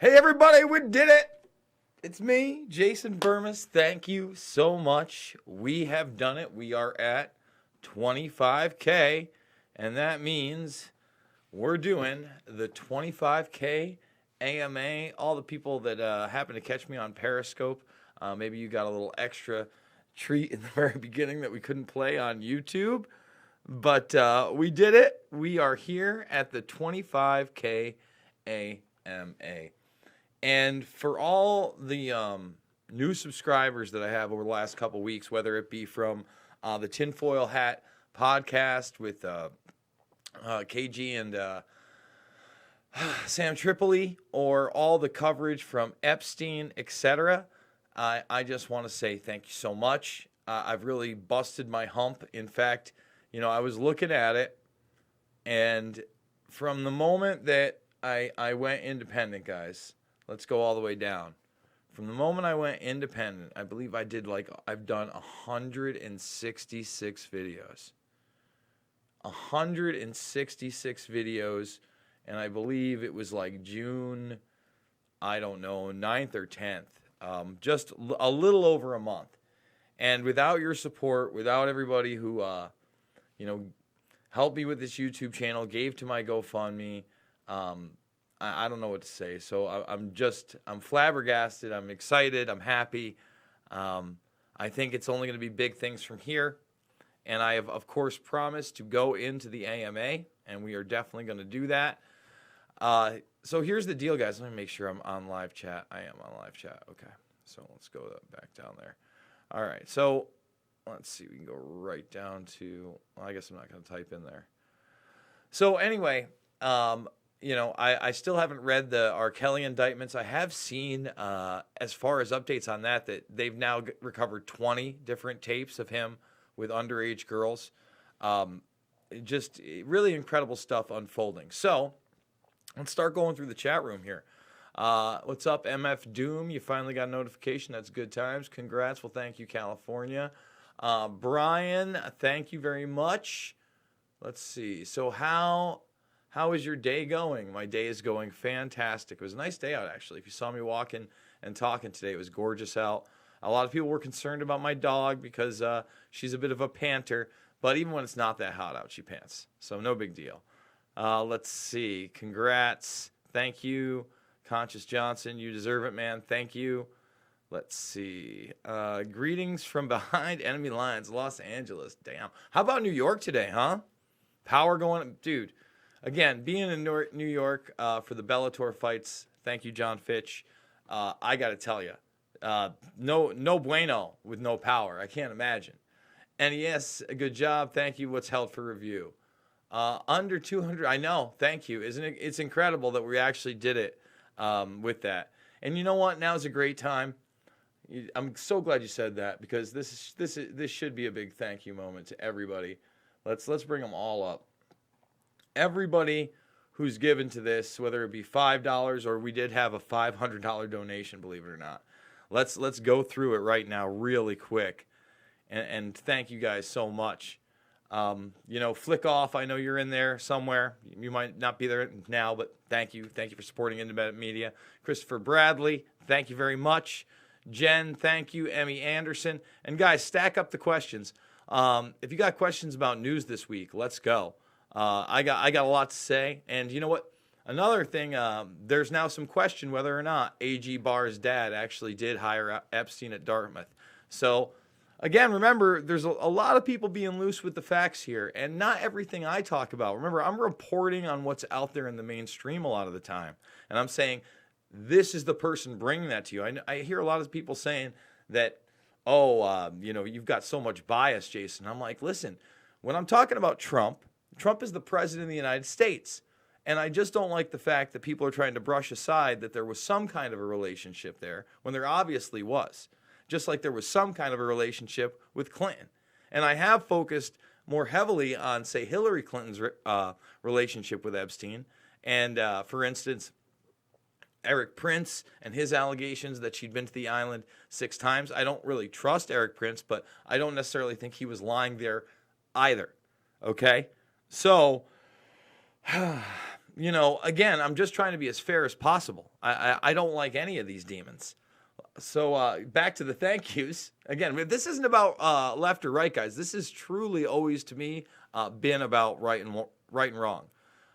Hey everybody, we did it! It's me, Jason Bermas. Thank you so much. We have done it. We are at 25K, and that means we're doing the 25K AMA. All the people that happen to catch me on Periscope, maybe you got a little extra treat in the very beginning that we couldn't play on YouTube, but we did it. We are here at the 25K AMA. And for all the new subscribers that I have over the last couple weeks, whether it be from the Tinfoil Hat podcast with KG and Sam Tripoli, or all the coverage from Epstein, etc., I just want to say thank you so much. I've really busted my hump. In fact, I was looking at it, and from the moment that I went independent, guys, let's go all the way down. From the moment I went independent, I believe I've done 166 videos. 166 videos, and I believe it was like June, 9th or 10th. Just a little over a month. And without your support, without everybody who, helped me with this YouTube channel, gave to my GoFundMe, I don't know what to say. So I'm flabbergasted. I'm excited. I'm happy. I think it's only going to be big things from here. And I have, of course, promised to go into the AMA, and we are definitely going to do that. So here's the deal, guys. Let me make sure I'm on live chat. I am on live chat. Okay. So let's go back down there. All right. So let's see. We can go right down to, well, I guess I'm not going to type in there. So anyway, I still haven't read the R. Kelly indictments. I have seen, as far as updates on that they've now recovered 20 different tapes of him with underage girls. Just really incredible stuff unfolding. So let's start going through the chat room here. What's up, MF Doom? You finally got a notification. That's good times. Congrats. Well, thank you, California. Brian, thank you very much. Let's see. So how is your day going? My day is going fantastic. It was a nice day out, actually. If you saw me walking and talking today, it was gorgeous out. A lot of people were concerned about my dog because she's a bit of a panter. But even when it's not that hot out, she pants. So no big deal. Let's see. Congrats. Thank you, Conscious Johnson. You deserve it, man. Thank you. Let's see. Greetings from behind enemy lines, Los Angeles. Damn. How about New York today, huh? Power going. Dude. Again, being in New York for the Bellator fights, thank you, John Fitch. I got to tell you, no bueno with no power. I can't imagine. And yes, a good job. Thank you. What's held for review? Under 200. I know. Thank you. Isn't it? It's incredible that we actually did it with that. And you know what? Now is a great time. I'm so glad you said that, because this should be a big thank you moment to everybody. Let's bring them all up. Everybody who's given to this, whether it be $5 or we did have a $500 donation, believe it or not. Let's go through it right now really quick, and thank you guys so much. Flick Off, I know you're in there somewhere. You might not be there now, but thank you. Thank you for supporting independent media. Christopher Bradley, thank you very much. Jen, thank you. Emmy Anderson. And guys, stack up the questions. If you got questions about news this week, let's go. I got a lot to say, and you know what? Another thing, there's now some question whether or not A.G. Barr's dad actually did hire Epstein at Dartmouth. So, again, remember, there's a lot of people being loose with the facts here, and not everything I talk about. Remember, I'm reporting on what's out there in the mainstream a lot of the time, and I'm saying this is the person bringing that to you. I hear a lot of people saying that, you've got so much bias, Jason. I'm like, listen, when I'm talking about Trump is the president of the United States. And I just don't like the fact that people are trying to brush aside that there was some kind of a relationship there when there obviously was. Just like there was some kind of a relationship with Clinton. And I have focused more heavily on, say, Hillary Clinton's relationship with Epstein. And, for instance, Eric Prince and his allegations that she'd been to the island 6 times. I don't really trust Eric Prince, but I don't necessarily think he was lying there either. Okay? So, again, I'm just trying to be as fair as possible. I don't like any of these demons. So back to the thank yous. Again, this isn't about left or right, guys. This is truly always, to me, been about right and wrong.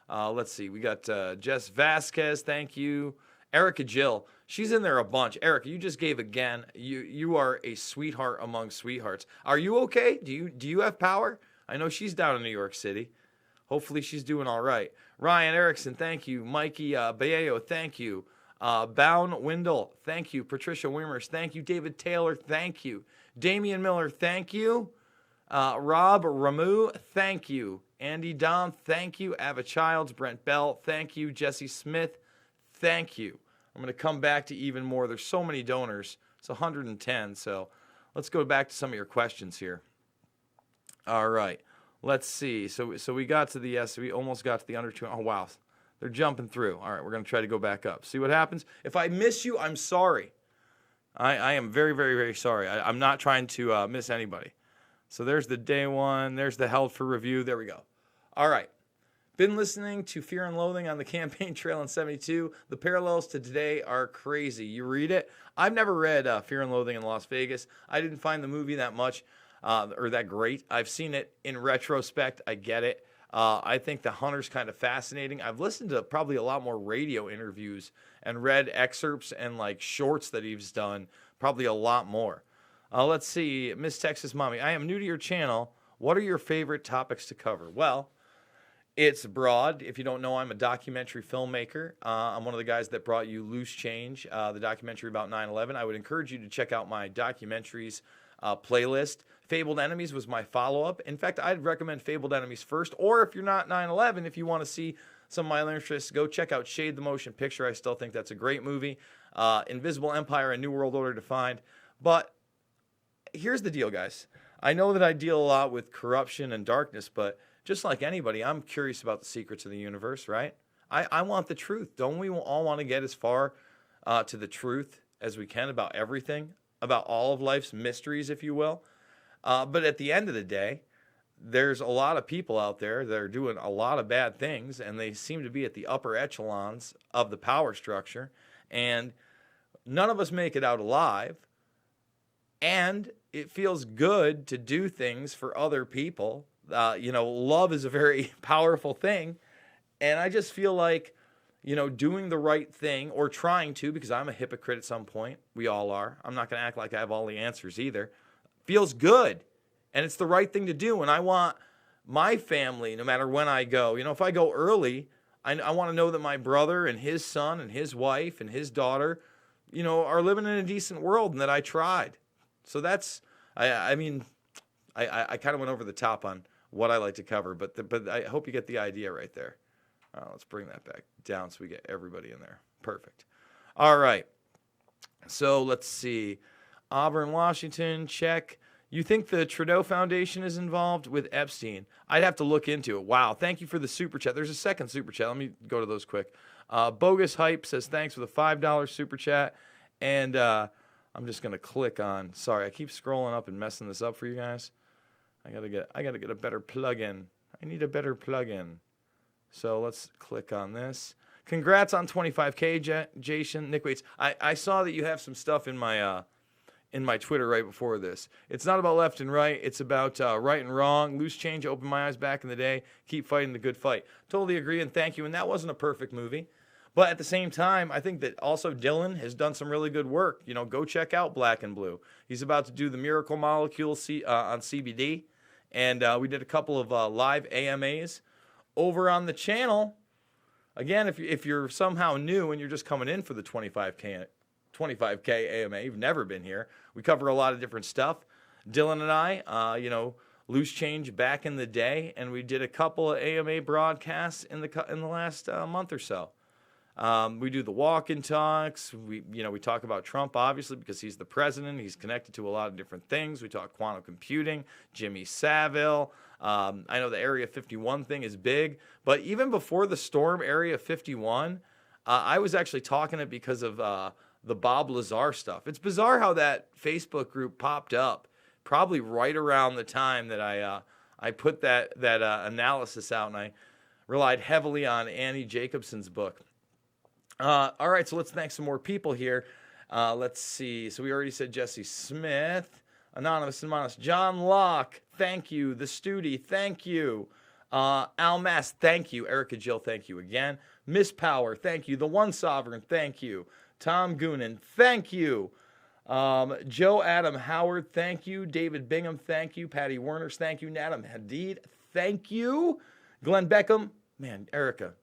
Let's see. We got Jess Vasquez. Thank you. Erica Jill. She's in there a bunch. Erica, you just gave again. You are a sweetheart among sweethearts. Are you okay? Do you have power? I know she's down in New York City. Hopefully she's doing all right. Ryan Erickson, thank you. Mikey Baello, thank you. Bound Windle, thank you. Patricia Wimmers, thank you. David Taylor, thank you. Damian Miller, thank you. Rob Ramu, thank you. Andy Dom, thank you. Ava Childs, Brent Bell, thank you. Jesse Smith, thank you. I'm going to come back to even more. There's so many donors. It's 110. So let's go back to some of your questions here. All right. Let's see. So we got to the yes. We almost got to the under 2. Oh, wow. They're jumping through. All right. We're going to try to go back up. See what happens. If I miss you, I'm sorry. I am very, very, very sorry. I'm not trying to miss anybody. So there's the day one. There's the held for review. There we go. All right. Been listening to Fear and Loathing on the campaign trail in 72. The parallels to today are crazy. You read it? I've never read Fear and Loathing in Las Vegas. I didn't find the movie that much or that great. I've seen it in retrospect. I get it. I think The Hunter's kind of fascinating. I've listened to probably a lot more radio interviews and read excerpts and like shorts that he's done. Probably a lot more. Let's see. Miss Texas Mommy, I am new to your channel. What are your favorite topics to cover? Well, it's broad. If you don't know, I'm a documentary filmmaker. I'm one of the guys that brought you Loose Change, the documentary about 9/11. I would encourage you to check out my documentaries playlist. Fabled Enemies was my follow-up. In fact, I'd recommend Fabled Enemies first. Or if you're not 9/11, if you want to see some of my interests, go check out Shade the Motion Picture. I still think that's a great movie. Invisible Empire and New World Order Defined. But here's the deal, guys. I know that I deal a lot with corruption and darkness, but just like anybody, I'm curious about the secrets of the universe, right? I want the truth. Don't we all want to get as far to the truth as we can about everything, about all of life's mysteries, if you will? But at the end of the day, there's a lot of people out there that are doing a lot of bad things, and they seem to be at the upper echelons of the power structure, and none of us make it out alive. And it feels good to do things for other people. Love is a very powerful thing. And I just feel like, doing the right thing or trying to, because I'm a hypocrite at some point. We all are. I'm not going to act like I have all the answers either. Feels good. And it's the right thing to do. And I want my family, no matter when I go, if I go early, I want to know that my brother and his son and his wife and his daughter, are living in a decent world and that I tried. So that's, I kind of went over the top on what I like to cover, but I hope you get the idea right there. Let's bring that back down so we get everybody in there. Perfect. All right. So let's see. Auburn, Washington, check. You think the Trudeau Foundation is involved with Epstein? I'd have to look into it. Wow. Thank you for the super chat. There's a second super chat. Let me go to those quick. Bogus Hype says thanks for the $5 super chat. And I'm just going to click on, sorry, I keep scrolling up and messing this up for you guys. I got to get a better plugin. I need a better plugin. So let's click on this. Congrats on 25K, Jason. Nick Waits. I saw that you have some stuff in my Twitter right before this. It's not about left and right. It's about right and wrong. Loose Change opened my eyes back in the day. Keep fighting the good fight. Totally agree and thank you. And that wasn't a perfect movie. But at the same time, I think that also Dylan has done some really good work. Go check out Black and Blue. He's about to do the Miracle Molecule on CBD. And we did a couple of live AMAs over on the channel. Again, if you're somehow new and you're just coming in for the 25K AMA, you've never been here. We cover a lot of different stuff. Dylan and I, Loose Change back in the day, and we did a couple of AMA broadcasts in the last month or so. We do the walk-in talks. We talk about Trump, obviously, because he's the president. He's connected to a lot of different things. We talk quantum computing, Jimmy Savile. I know the Area 51 thing is big. But even before the storm, Area 51, I was actually talking it because of the Bob Lazar stuff. It's bizarre how that Facebook group popped up, probably right around the time that I put that analysis out, and I relied heavily on Annie Jacobson's book. All right, so let's thank some more people here. Let's see. So we already said Jesse Smith, Anonymous, John Locke, thank you. The Studi, thank you. Al Mass, thank you. Erica Jill, thank you again. Miss Power, thank you. The One Sovereign, thank you. Tom Goonan, thank you. Joe Adam Howard, thank you. David Bingham, thank you. Patty Werners, thank you. Nadam Hadid, thank you. Glenn Beckham, man, Erica.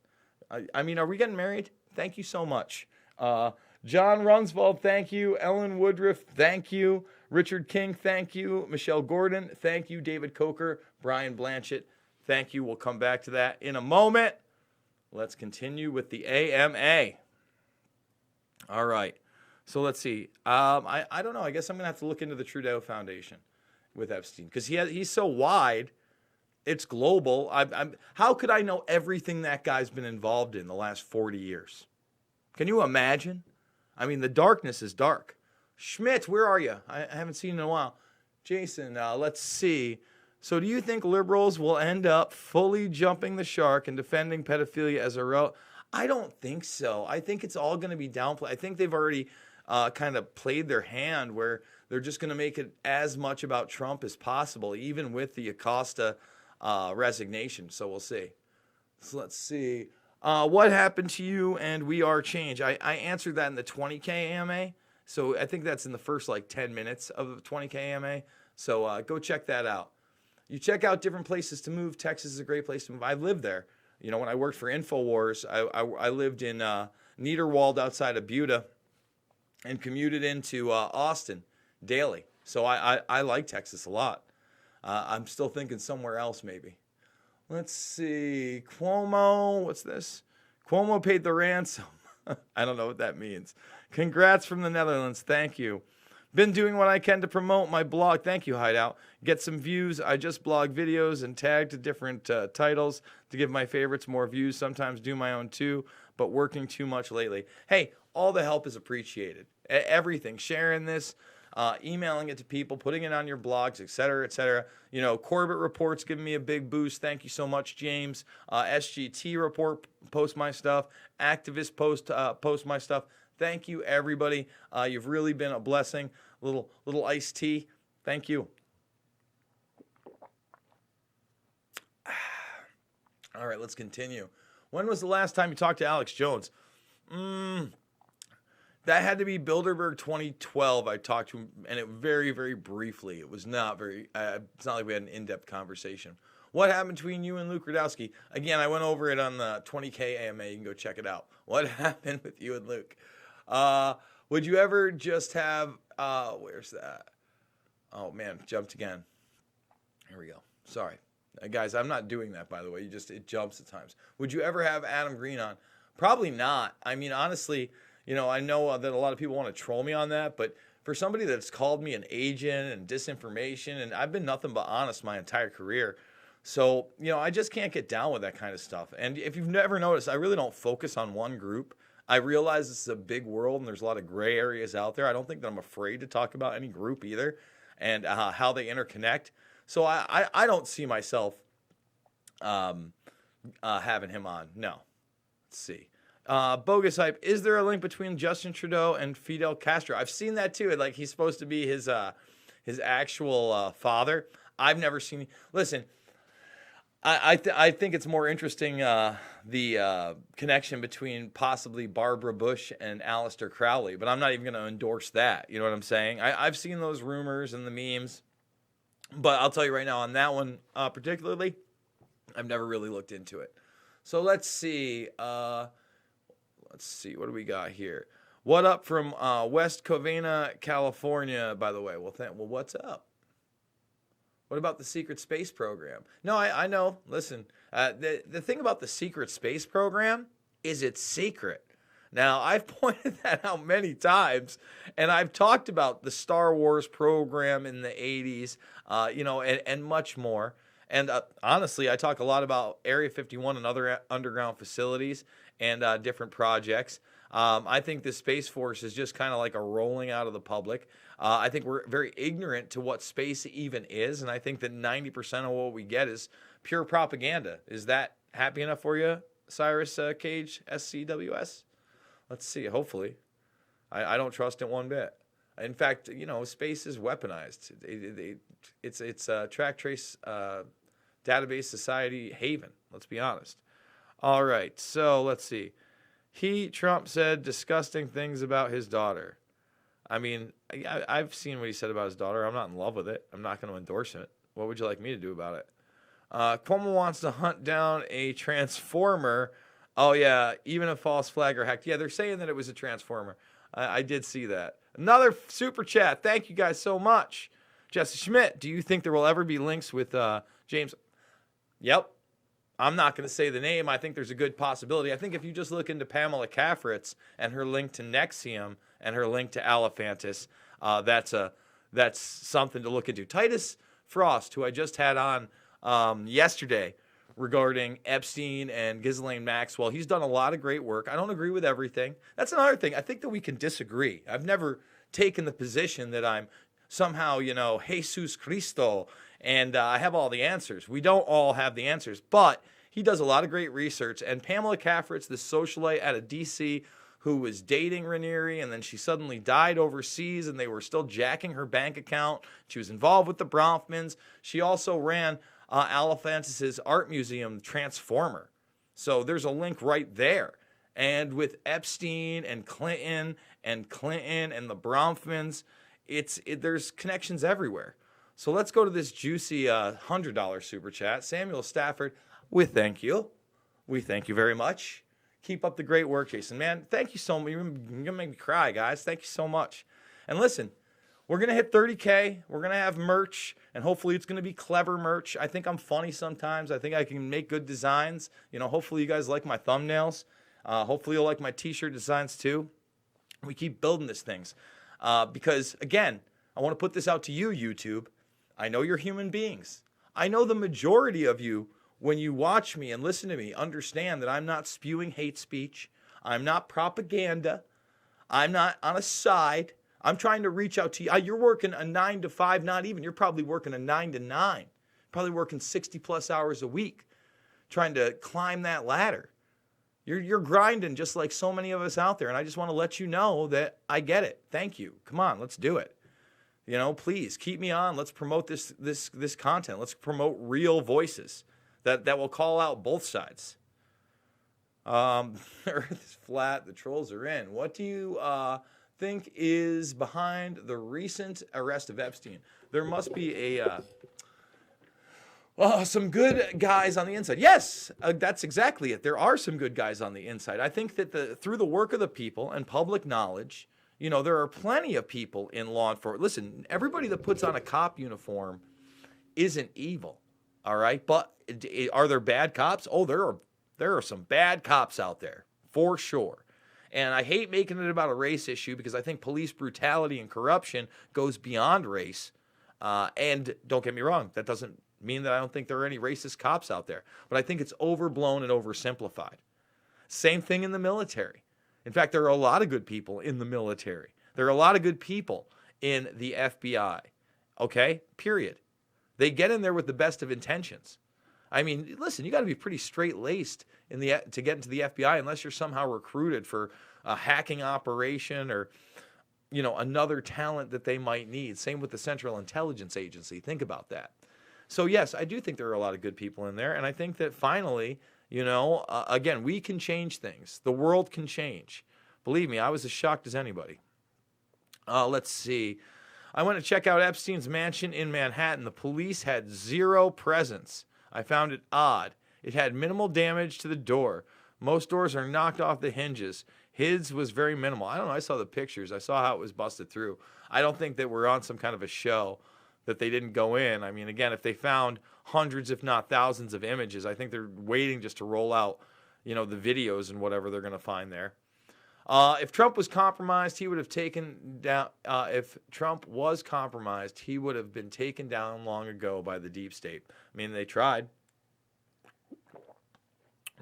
I mean, are we getting married? Thank you so much. John Runsvald, thank you. Ellen Woodruff, thank you. Richard King, thank you. Michelle Gordon, thank you. David Coker, Brian Blanchett, thank you. We'll come back to that in a moment. Let's continue with the AMA. All right. So let's see. I don't know. I guess I'm going to have to look into the Trudeau Foundation with Epstein because he's so wide. It's global. How could I know everything that guy's been involved in the last 40 years? Can you imagine? I mean, the darkness is dark. Schmidt, where are you? I haven't seen you in a while. Jason, let's see. So do you think liberals will end up fully jumping the shark and defending pedophilia as a I don't think so. I think it's all going to be downplayed. I think they've already kind of played their hand where they're just going to make it as much about Trump as possible, even with the Acosta resignation. So we'll see. So let's see. What happened to you and We Are Change? I answered that in the 20K AMA. So I think that's in the first like 10 minutes of the 20K AMA. So go check that out. You check out different places to move. Texas is a great place to move. I lived there. You know, when I worked for InfoWars, I lived in Niederwald outside of Buda and commuted into Austin daily. So I like Texas a lot. I'm still thinking somewhere else maybe. Let's see. Cuomo, what's this? Cuomo paid the ransom. I don't know what that means. Congrats from the Netherlands. Thank you. Been doing what I can to promote my blog. Thank you, Hideout. Get some views. I just blog videos and tag to different titles to give my favorites more views. Sometimes do my own too, but working too much lately. Hey, all the help is appreciated. Everything. Sharing this, emailing it to people, putting it on your blogs, et cetera, et cetera. You know, Corbett Report's giving me a big boost. Thank you so much, James. SGT Report, post my stuff. Activist post my stuff. Thank you, everybody. You've really been a blessing. Little iced tea. Thank you. All right, let's continue. When was the last time you talked to Alex Jones? That had to be Bilderberg 2012. I talked to him, and it very, very briefly. It was not very. It's not like we had an in-depth conversation. What happened between you and Luke Rudowski? Again, I went over it on the 20K AMA. You can go check it out. What happened with you and Luke? Would you ever just have, where's that? Oh man, jumped again. Here we go. Sorry. Guys, I'm not doing that, by the way. It jumps at times. Would you ever have Adam Green on? Probably not. I mean, honestly, you know, I know that a lot of people want to troll me on that, but for somebody that's called me an agent and disinformation, and I've been nothing but honest my entire career. So, you know, I just can't get down with that kind of stuff. And if you've never noticed, I really don't focus on one group. I realize this is a big world and there's a lot of gray areas out there. I don't think that I'm afraid to talk about any group either and how they interconnect. So I don't see myself having him on. No. Let's see. Bogus Hype. Is there a link between Justin Trudeau and Fidel Castro? I've seen that too. Like he's supposed to be his actual father. I've never seen. Listen, I think it's more interesting the connection between possibly Barbara Bush and Aleister Crowley, but I'm not even going to endorse that. You know what I'm saying? I've seen those rumors and the memes, but I'll tell you right now on that one particularly, I've never really looked into it. So let's see. What do we got here? What up from West Covina, California, by the way? Well, what's up? What about the secret space program? No, I know. Listen, the thing about the secret space program is it's secret. Now, I've pointed that out many times, and I've talked about the Star Wars program in the 80s, and much more. And honestly, I talk a lot about Area 51 and other underground facilities and different projects. I think the Space Force is just kind of like a rolling out of the public. I think we're very ignorant to what space even is, and I think that 90% of what we get is pure propaganda. Is that happy enough for you, Cyrus Cage, SCWS? Let's see. Hopefully. I don't trust it one bit. In fact, space is weaponized. It's a track trace database society haven. Let's be honest. All right. So let's see. Trump said disgusting things about his daughter. I mean, I've seen what he said about his daughter. I'm not in love with it. I'm not going to endorse it. What would you like me to do about it? Cuomo wants to hunt down a transformer. Oh, yeah, even a false flag or hacked. Yeah, they're saying that it was a transformer. I did see that. Another super chat. Thank you guys so much. Jesse Schmidt, do you think there will ever be links with James? Yep. I'm not going to say the name. I think there's a good possibility. I think if you just look into Pamela Kafritz and her link to Nexium and her link to Alephantis, that's something to look into. Titus Frost, who I just had on yesterday regarding Epstein and Ghislaine Maxwell, he's done a lot of great work. I don't agree with everything. That's another thing. I think that we can disagree. I've never taken the position that I'm somehow, Jesus Cristo, and I have all the answers. We don't all have the answers, but he does a lot of great research. And Pamela Kafritz, the socialite out of D.C., who was dating Raniere, and then she suddenly died overseas, and they were still jacking her bank account. She was involved with the Bronfmans. She also ran Alephantis' art museum, Transformer. So there's a link right there. And with Epstein and Clinton and the Bronfmans, there's connections everywhere. So let's go to this juicy $100 super chat. Samuel Stafford, we thank you. We thank you very much. Keep up the great work, Jason. Man, thank you so much. You're going to make me cry, guys. Thank you so much. And listen, we're going to hit 30K. We're going to have merch, and hopefully it's going to be clever merch. I think I'm funny sometimes. I think I can make good designs. Hopefully you guys like my thumbnails. Hopefully you'll like my T-shirt designs too. We keep building these things because, again, I want to put this out to you, YouTube. I know you're human beings. I know the majority of you, when you watch me and listen to me, understand that I'm not spewing hate speech. I'm not propaganda. I'm not on a side. I'm trying to reach out to you. You're working a 9 to 5, not even. You're probably working a 9 to 9. Probably working 60 plus hours a week, trying to climb that ladder. You're grinding just like so many of us out there, and I just want to let you know that I get it. Thank you. Come on, let's do it. Please keep me on. Let's promote this content. Let's promote real voices that will call out both sides. Earth is flat. The trolls are in. What do you think is behind the recent arrest of Epstein? There must be some good guys on the inside. Yes, that's exactly it. There are some good guys on the inside. I think that through the work of the people and public knowledge, there are plenty of people in law enforcement. Listen, everybody that puts on a cop uniform isn't evil, all right? But are there bad cops? Oh, there are some bad cops out there, for sure. And I hate making it about a race issue because I think police brutality and corruption goes beyond race. And don't get me wrong, that doesn't mean that I don't think there are any racist cops out there. But I think it's overblown and oversimplified. Same thing in the military. In fact, there are a lot of good people in the military. There are a lot of good people in the FBI. Okay? Period. They get in there with the best of intentions. I mean, listen, you got to be pretty straight-laced to get into the FBI unless you're somehow recruited for a hacking operation or, another talent that they might need. Same with the Central Intelligence Agency. Think about that. So, yes, I do think there are a lot of good people in there. And I think that finally, again, we can change things. The world can change. Believe me, I was as shocked as anybody. Let's see. I went to check out Epstein's mansion in Manhattan. The police had zero presence. I found it odd. It had minimal damage to the door. Most doors are knocked off the hinges. His was very minimal. I don't know. I saw the pictures. I saw how it was busted through. I don't think that we're on some kind of a show that they didn't go in. I mean, again, if they found hundreds, if not thousands of images, I think they're waiting just to roll out, the videos and whatever they're going to find there. If Trump was compromised, he would have taken down. If Trump was compromised, he would have been taken down long ago by the deep state. I mean, they tried.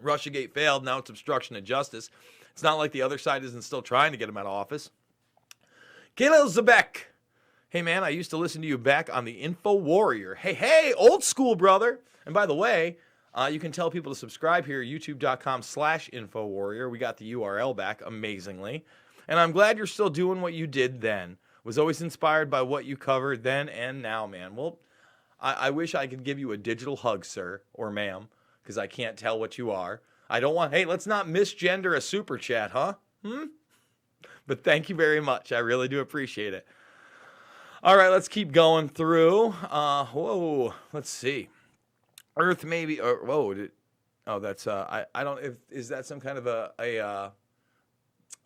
Russiagate failed. Now it's obstruction of justice. It's not like the other side isn't still trying to get him out of office. Khalil Zabek. Hey, man, I used to listen to you back on the Info Warrior. Hey, old school, brother. And by the way, You can tell people to subscribe here, youtube.com/InfoWarrior. We got the URL back, amazingly. And I'm glad you're still doing what you did then. Was always inspired by what you covered then and now, man. Well, I wish I could give you a digital hug, sir or ma'am, because I can't tell what you are. I don't want, hey, let's not misgender a super chat, huh? But thank you very much. I really do appreciate it. All right, let's keep going through. Whoa, let's see. Earth maybe, or whoa, that's, I don't, is that some kind of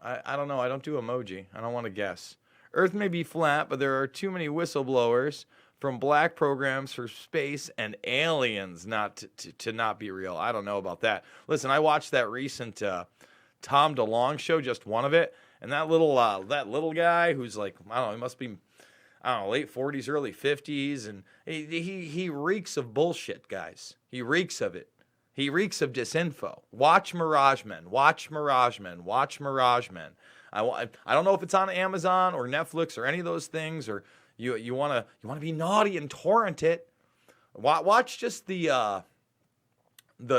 I don't know. I don't do emoji. I don't want to guess. Earth may be flat, but there are too many whistleblowers from black programs for space and aliens not to not be real. I don't know about that. Listen, I watched that recent Tom DeLonge show, just one of it, and that little guy who's like, I don't know, he must be, I don't know, late 40s, early 50s, and he reeks of bullshit, guys. He reeks of it. He reeks of disinfo. Watch Mirage Men. Watch Mirage Men. Watch Mirage Men. I don't know if it's on Amazon or Netflix or any of those things, or you want to be naughty and torrent it. Watch just the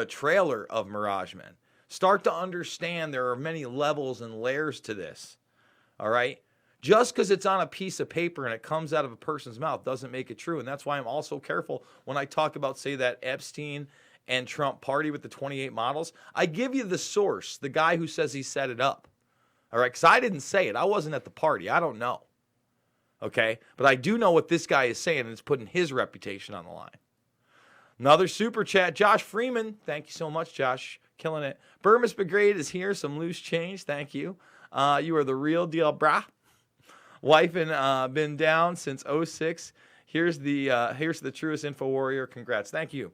trailer of Mirage Men. Start to understand there are many levels and layers to this. All right? Just because it's on a piece of paper and it comes out of a person's mouth doesn't make it true. And that's why I'm also careful when I talk about, say, that Epstein and Trump party with the 28 models. I give you the source, the guy who says he set it up. All right? Because I didn't say it. I wasn't at the party. I don't know. Okay? But I do know what this guy is saying, and it's putting his reputation on the line. Another super chat. Josh Freeman. Thank you so much, Josh. Killing it. Bermas Brigade is here. Some loose change. Thank you. You are the real deal, brah. Wife and been down since 06. Here's the truest info warrior. Congrats. Thank you.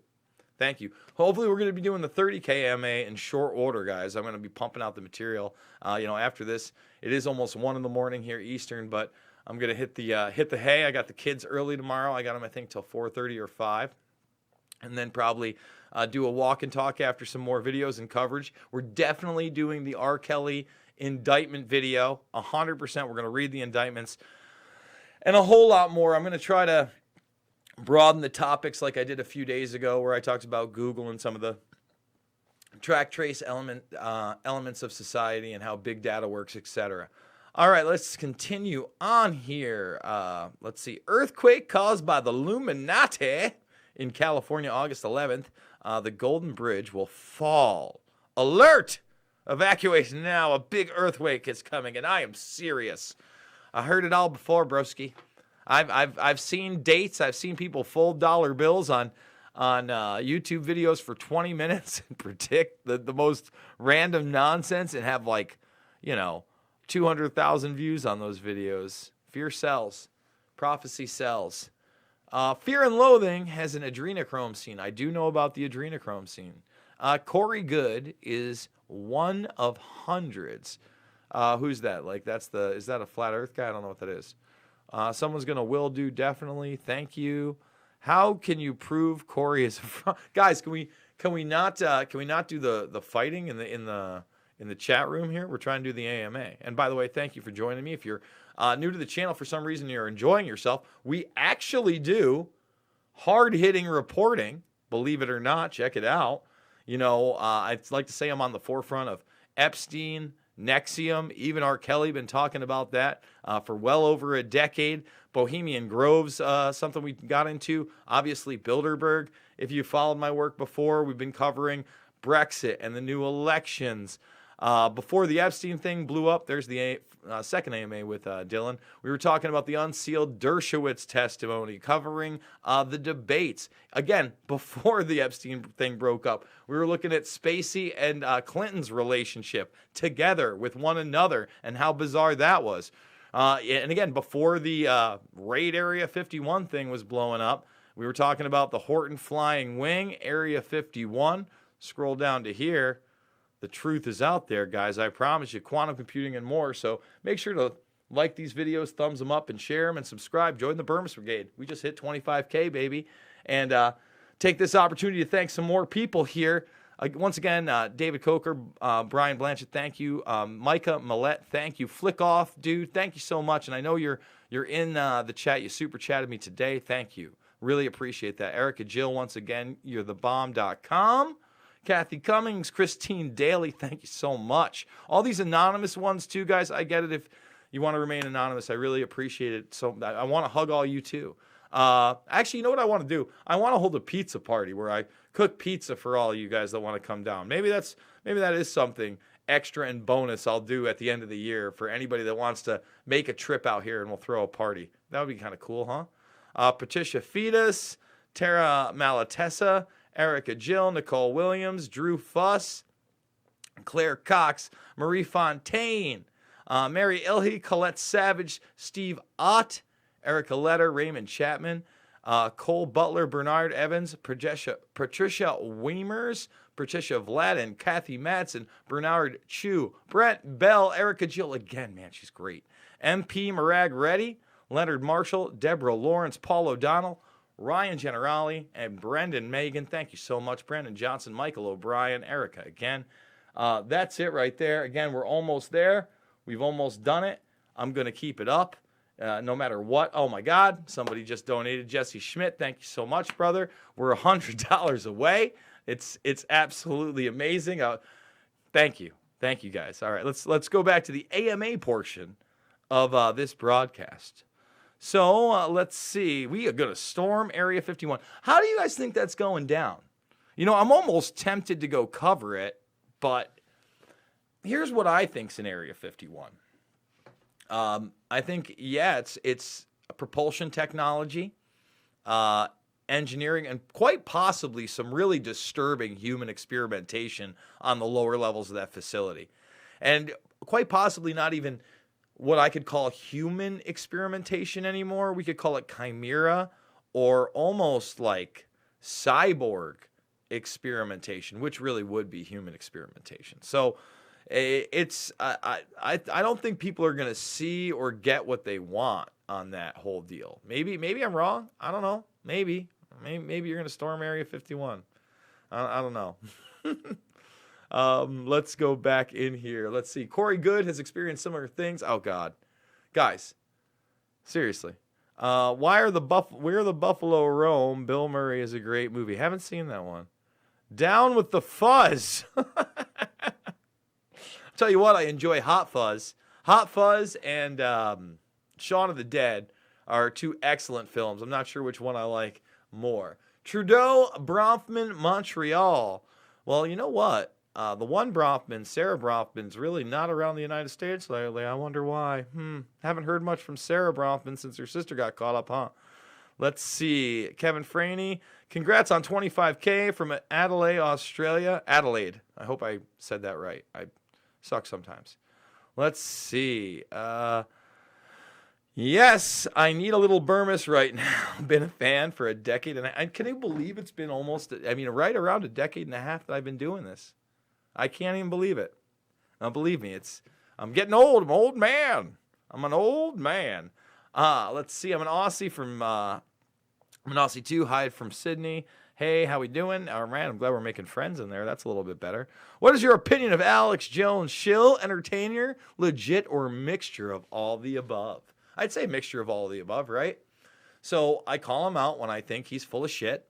Thank you. Hopefully we're going to be doing the 30K MA in short order, guys. I'm going to be pumping out the material. After this, it is almost 1 in the morning here Eastern, but I'm going to hit the hay. I got the kids early tomorrow. I got them, I think, till 4:30 or 5. And then probably do a walk and talk after some more videos and coverage. We're definitely doing the R. Kelly indictment video. 100%. We're going to read the indictments and a whole lot more. I'm going to try to broaden the topics like I did a few days ago, where I talked about Google and some of the track trace elements of society and how big data works, etc. All right, let's continue on here. Let's see. Earthquake caused by the Illuminati in California, August 11th. The Golden Bridge will fall. Alert! Evacuation now. A big earthquake is coming, and I am serious. I heard it all before, broski. I've seen dates. I've seen people fold dollar bills on YouTube videos for 20 minutes and predict the most random nonsense and have 200,000 views on those videos. Fear sells. Prophecy sells. Fear and Loathing has an adrenochrome scene. I do know about the adrenochrome scene. Corey Good is one of hundreds. Who's that? Is that a flat earth guy? I don't know what that is. Someone's going to will do, definitely. Thank you. How can you prove Corey is a fraud? Guys, can we not do the fighting in the chat room here? We're trying to do the AMA. And by the way, thank you for joining me. If you're new to the channel for some reason, you're enjoying yourself, we actually do hard-hitting reporting, believe it or not. Check it out. I'd like to say I'm on the forefront of Epstein, Nexium, even R. Kelly, been talking about that for well over a decade. Bohemian Grove's something we got into. Obviously, Bilderberg. If you followed my work before, we've been covering Brexit and the new elections. Before the Epstein thing blew up, there's the second AMA with Dylan. We were talking about the unsealed Dershowitz testimony, covering the debates. Again, before the Epstein thing broke up, we were looking at Spacey and Clinton's relationship together with one another and how bizarre that was. And again, before the raid Area 51 thing was blowing up, we were talking about the Horton Flying Wing, Area 51. Scroll down to here. The truth is out there, guys. I promise you, quantum computing and more. So make sure to like these videos, thumbs them up, and share them, and subscribe. Join the Bermas Brigade. We just hit 25K, baby. And take this opportunity to thank some more people here. Once again, David Coker, Brian Blanchett, thank you. Micah Millette, thank you. Flick Off, dude, thank you so much. And I know you're in the chat. You super chatted me today. Thank you. Really appreciate that. Erica Jill, once again, you're the bomb.com. Kathy Cummings, Christine Daly, thank you so much. All these anonymous ones too, guys. I get it if you want to remain anonymous. I really appreciate it. So I want to hug all you too. Actually, you know what I want to do? I want to hold a pizza party where I cook pizza for all you guys that want to come down. Maybe that is something extra and bonus I'll do at the end of the year for anybody that wants to make a trip out here, and we'll throw a party. That would be kind of cool, huh? Patricia Fetus, Tara Malatessa, Erica Jill, Nicole Williams, Drew Fuss, Claire Cox, Marie Fontaine, Mary Ilhe, Colette Savage, Steve Ott, Erica Letter, Raymond Chapman, Cole Butler, Bernard Evans, Patricia Weimers, Patricia Vlad, and Kathy Madsen, Bernard Chu, Brent Bell, Erica Jill, again, man, she's great, MP Marag Reddy, Leonard Marshall, Deborah Lawrence, Paul O'Donnell, Ryan Generali, and Brendan Megan. Thank you so much, Brendan Johnson, Michael O'Brien, Erica again. That's it right there. Again, we're almost there. We've almost done it. I'm going to keep it up no matter what. Oh, my God. Somebody just donated. Jesse Schmidt, thank you so much, brother. We're $100 away. It's absolutely amazing. Thank you. Thank you, guys. All right, let's go back to the AMA portion of this broadcast. So let's see. We are going to storm Area 51. How do you guys think that's going down? You know, I'm almost tempted to go cover it, but here's what I think's in Area 51. I think, yeah, it's a propulsion technology, engineering, and quite possibly some really disturbing human experimentation on the lower levels of that facility. And quite possibly not even what I could call human experimentation anymore. We could call it chimera or almost like cyborg experimentation, which really would be human experimentation. So it's I don't think people are going to see or get what they want on that whole deal. Maybe I'm wrong. I don't know. Maybe you're going to storm Area 51. I don't know. Let's go back in here. Let's see. Corey Good has experienced similar things. Oh, God. Guys, seriously. Where the Buffalo roam? Bill Murray is a great movie. Haven't seen that one. Down with the Fuzz. Tell you what, I enjoy Hot Fuzz. Hot Fuzz and Shaun of the Dead are two excellent films. I'm not sure which one I like more. Trudeau, Bronfman, Montreal. Well, you know what? The one Bronfman, Sarah Bronfman's really not around the United States lately. I wonder why. Haven't heard much from Sarah Bronfman since her sister got caught up, huh? Let's see. Kevin Franey, congrats on 25K from Adelaide, Australia. Adelaide. I hope I said that right. I suck sometimes. Let's see. Yes, I need a little Bermas right now. Been a fan for a decade and can you believe it's been right around a decade and a half that I've been doing this. I can't even believe it. Now, believe me, I'm getting old. I'm an old man. I'm an old man. Let's see. I'm an Aussie too. Hi from Sydney. Hey, how we doing? All right, I'm glad we're making friends in there. That's a little bit better. What is your opinion of Alex Jones? Shill, entertainer, legit, or mixture of all the above? I'd say mixture of all the above, right? So I call him out when I think he's full of shit.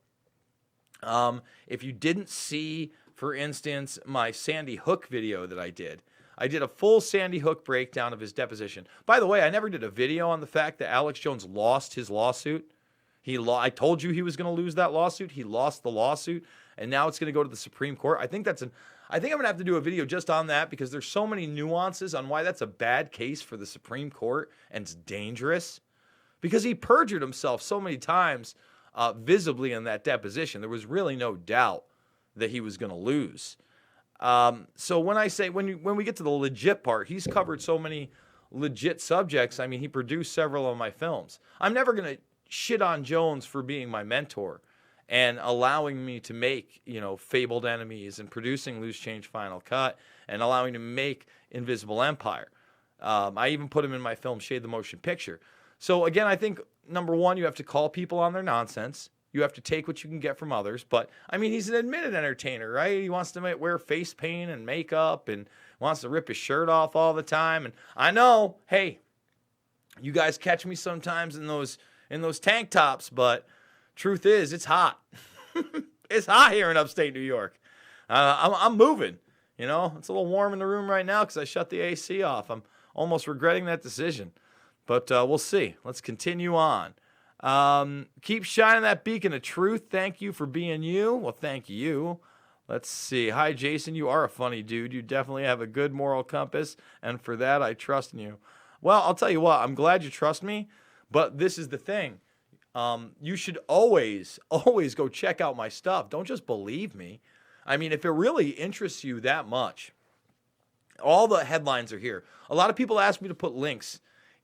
If you didn't see, for instance, my Sandy Hook video that I did a full Sandy Hook breakdown of his deposition. By the way, I never did a video on the fact that Alex Jones lost his lawsuit. I told you he was going to lose that lawsuit. He lost the lawsuit, and now it's going to go to the Supreme Court. I think I'm going to have to do a video just on that because there's so many nuances on why that's a bad case for the Supreme Court, and it's dangerous because he perjured himself so many times visibly in that deposition. There was really no doubt that he was going to lose. So when I say, when we get to the legit part, he's covered so many legit subjects. I mean, he produced several of my films. I'm never going to shit on Jones for being my mentor and allowing me to make, Fabled Enemies and producing Loose Change Final Cut and allowing me to make Invisible Empire. I even put him in my film Shade the Motion Picture. So again, I think number one, you have to call people on their nonsense. You have to take what you can get from others. But I mean, he's an admitted entertainer, right? He wants to wear face paint and makeup and wants to rip his shirt off all the time. And I know, hey, you guys catch me sometimes in those tank tops, but Truth is, it's hot. It's hot here in upstate New York. I'm moving. You know, it's a little warm in the room right now because I shut the AC off. I'm almost regretting that decision. But we'll see. Let's continue on. Keep shining that beacon of truth. Thank you for being you. Well, thank you. Let's see. Hi, Jason. You are a funny dude. You definitely have a good moral compass, and for that, I trust in you. Well, I'll tell you what. I'm glad you trust me, but this is the thing. You should always go check out my stuff. Don't just believe me. I mean, if it really interests you that much, all the headlines are here. A lot of people ask me to put links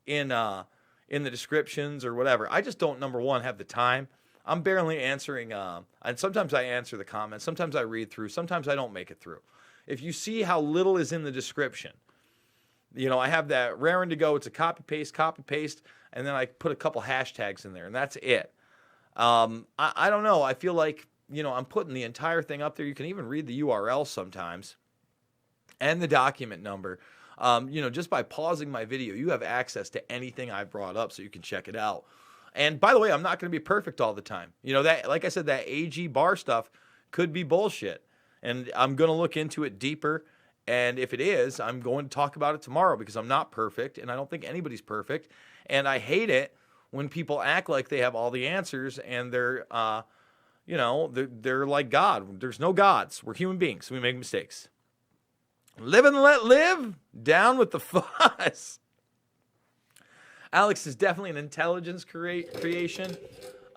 in the descriptions or whatever. I just don't, number one, have the time. I'm barely answering, and sometimes I answer the comments. Sometimes I read through. Sometimes I don't make it through. If you see how little is in the description, you know, I have that raring to go. It's a copy, paste, and then I put a couple hashtags in there, and that's it. I don't know. I feel like, you know, I'm putting the entire thing up there. You can even read the URL sometimes and the document number. You know, just by pausing my video, you have access to anything I've brought up so you can check it out. And by the way, I'm not going to be perfect all the time. You know, that, like I said, that AG bar stuff could be bullshit. And I'm going to look into it deeper. And if it is, I'm going to talk about it tomorrow because I'm not perfect and I don't think anybody's perfect. And I hate it when people act like they have all the answers and they're, you know, they're like God. There's no gods. We're human beings. We make mistakes. Live and let live. Down with the fuss. Alex is definitely an intelligence creation.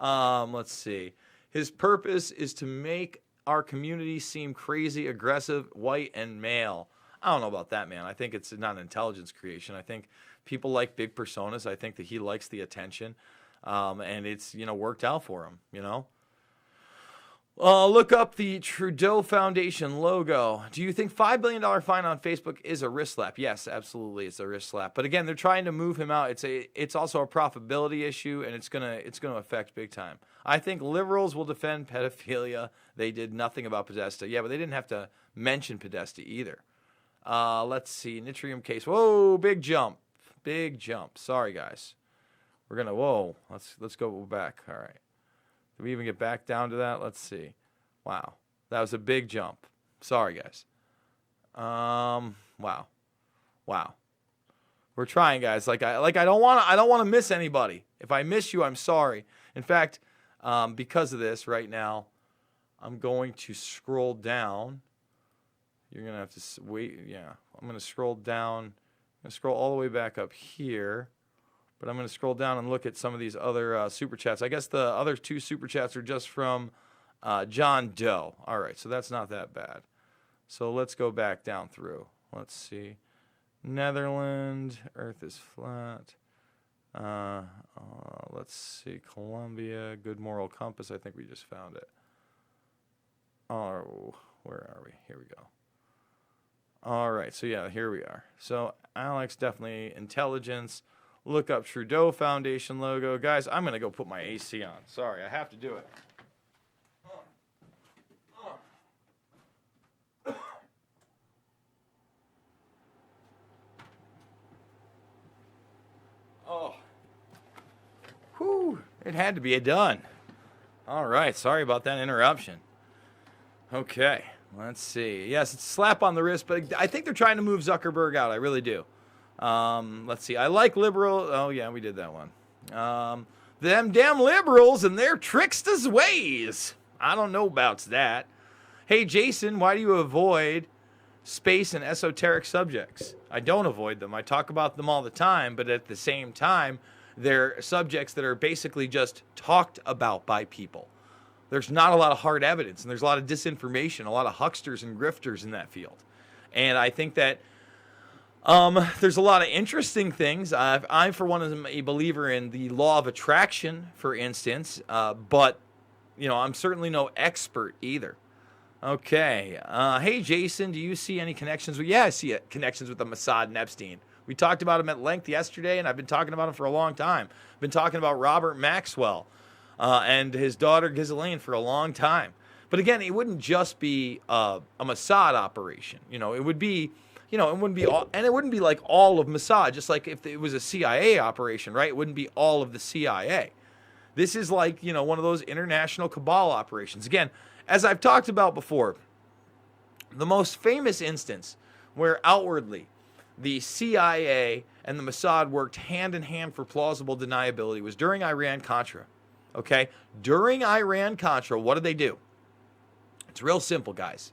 Let's see. His purpose is to make our community seem crazy, aggressive, white, and male. I don't know about that, man. I think it's not an intelligence creation. I think people like big personas. I think that he likes the attention. And it's, you know, worked out for him, you know. Look up the Trudeau Foundation logo. Do you think $5 billion fine on Facebook is a wrist slap? Yes, absolutely, it's a wrist slap. But again, they're trying to move him out. It's also a profitability issue, and it's gonna affect big time. I think liberals will defend pedophilia. They did nothing about Podesta. Yeah, but they didn't have to mention Podesta either. Let's see, Nitrium case. Whoa, big jump, big jump. Sorry, guys. We're gonna. Whoa, let's go back. All right. Did we even get back down to that? Let's see. Wow. That was a big jump. Sorry, guys. Wow. We're trying, guys. I don't want to miss anybody. If I miss you, I'm sorry. In fact, because of this right now, I'm going to scroll down. You're going to have to wait. Yeah. I'm going to scroll down. I'm going to scroll all the way back up here. But I'm going to scroll down and look at some of these other super chats. I guess the other two super chats are just from John Doe. All right, so that's not that bad. So let's go back down through. Let's see. Netherlands, Earth is flat. Let's see. Colombia, good moral compass. I think we just found it. Oh, where are we? Here we go. All right, so yeah, here we are. So Alex, definitely intelligence. Look up Trudeau Foundation logo. Guys, I'm going to go put my AC on. Sorry, I have to do it. Oh. Whew. It had to be done. All right, sorry about that interruption. Okay, let's see. Yes, it's a slap on the wrist, but I think they're trying to move Zuckerberg out. I really do. Let's see. I like liberal. Oh, yeah, we did that one. Them damn liberals and their tricksters ways. I don't know about that. Hey, Jason, why do you avoid space and esoteric subjects? I don't avoid them. I talk about them all the time, but at the same time, they're subjects that are basically just talked about by people. There's not a lot of hard evidence, and there's a lot of disinformation, a lot of hucksters and grifters in that field. And I think that there's a lot of interesting things. I, for one, am a believer in the law of attraction, for instance, but, you know, I'm certainly no expert either. Okay. Hey, Jason, do you see any connections? Yeah, I see connections with the Mossad and Epstein. We talked about him at length yesterday, and I've been talking about him for a long time. I've been talking about Robert Maxwell and his daughter Ghislaine for a long time. But again, it wouldn't just be a Mossad operation. You know, it would be... You know, it wouldn't be all, and it wouldn't be like all of Mossad, just like if it was a CIA operation, right? It wouldn't be all of the CIA. This is like, one of those international cabal operations. Again, as I've talked about before, the most famous instance where outwardly the CIA and the Mossad worked hand in hand for plausible deniability was during Iran-Contra. Okay? During Iran-Contra, what did they do? It's real simple, guys.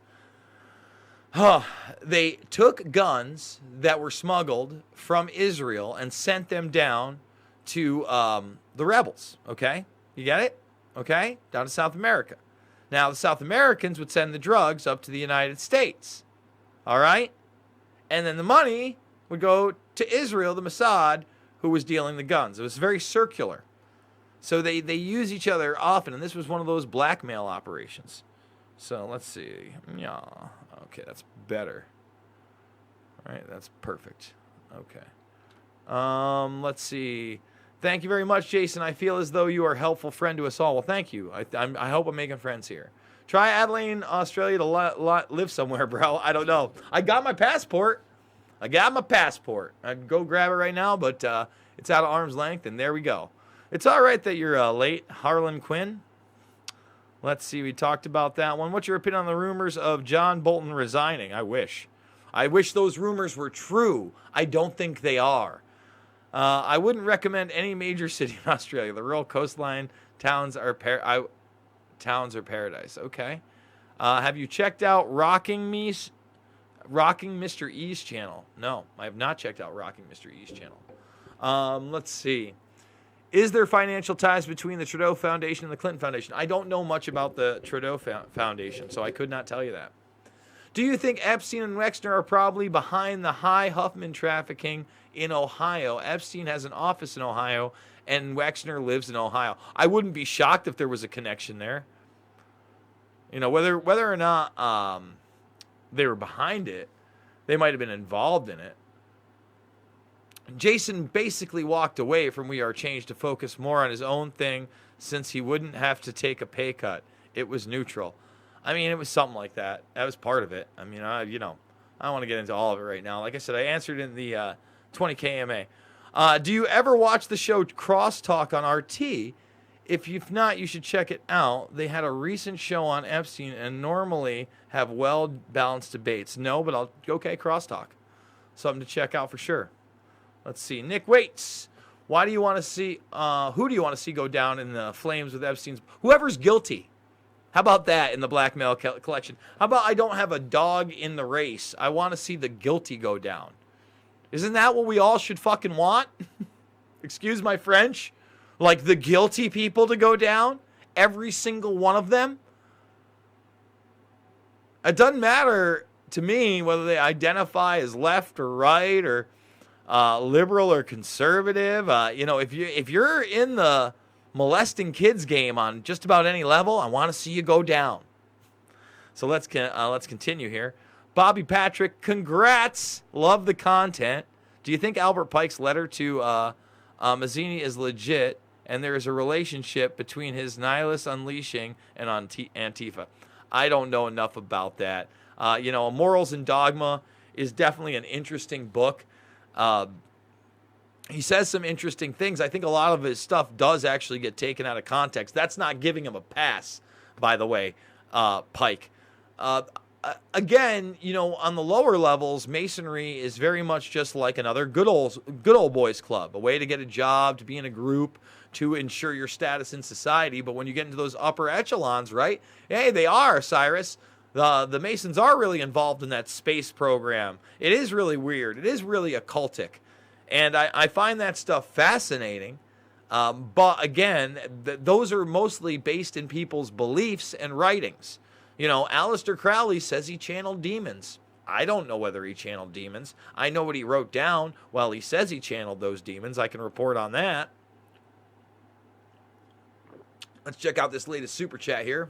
They took guns that were smuggled from Israel and sent them down to the rebels. Okay? You get it? Okay? Down to South America. Now, the South Americans would send the drugs up to the United States. All right? And then the money would go to Israel, the Mossad, who was dealing the guns. It was very circular. So they use each other often, and this was one of those blackmail operations. So let's see. Yeah. Okay, that's better. All right, that's perfect. Okay. Let's see. Thank you very much, Jason. I feel as though you are a helpful friend to us all. Well, thank you. I hope I'm making friends here. Try Adelaide, Australia to live somewhere, bro. I don't know. I got my passport. I'd go grab it right now, but it's out of arm's length, and there we go. It's all right that you're late, Harlan Quinn. Let's see. We talked about that one. What's your opinion on the rumors of John Bolton resigning? I wish those rumors were true. I don't think they are. I wouldn't recommend any major city in Australia. The rural coastline towns are paradise. Okay. Have you checked out Rocking Mr. E's channel? No, I have not checked out Rocking Mr. E's channel. Let's see. Is there financial ties between the Trudeau Foundation and the Clinton Foundation? I don't know much about the Trudeau Foundation, so I could not tell you that. Do you think Epstein and Wexner are probably behind the high Huffman trafficking in Ohio? Epstein has an office in Ohio, and Wexner lives in Ohio. I wouldn't be shocked if there was a connection there. Whether or not they were behind it, they might have been involved in it. Jason basically walked away from We Are Change to focus more on his own thing since he wouldn't have to take a pay cut. It was neutral. I mean, it was something like that. That was part of it. I mean, I don't want to get into all of it right now. Like I said, I answered in the 20KMA. Do you ever watch the show Crosstalk on RT? If you've not, you should check it out. They had a recent show on Epstein and normally have well-balanced debates. No, but okay, Crosstalk. Something to check out for sure. Let's see. Nick Waits. Who do you want to see go down in the flames with Epstein's? Whoever's guilty. How about that in the blackmail collection? How about I don't have a dog in the race? I want to see the guilty go down. Isn't that what we all should fucking want? Excuse my French? Like the guilty people to go down? Every single one of them? It doesn't matter to me whether they identify as left or right or liberal or conservative. If you're in the molesting kids game on just about any level, I want to see you go down. So let's continue here. Bobby Patrick, congrats. Love the content. Do you think Albert Pike's letter to Mazzini is legit and there is a relationship between his nihilist unleashing and Antifa? I don't know enough about that. Morals and Dogma is definitely an interesting book. He says some interesting things. I think a lot of his stuff does actually get taken out of context. That's not giving him a pass, by the way, Pike. Again, on the lower levels, Masonry is very much just like another good old boys club, a way to get a job, to be in a group, to ensure your status in society. But when you get into those upper echelons, right? Hey, they are, Cyrus. The Masons are really involved in that space program. It is really weird. It is really occultic. And I find that stuff fascinating. But again, those are mostly based in people's beliefs and writings. Aleister Crowley says he channeled demons. I don't know whether he channeled demons. I know what he wrote down. While he says he channeled those demons, I can report on that. Let's check out this latest super chat here.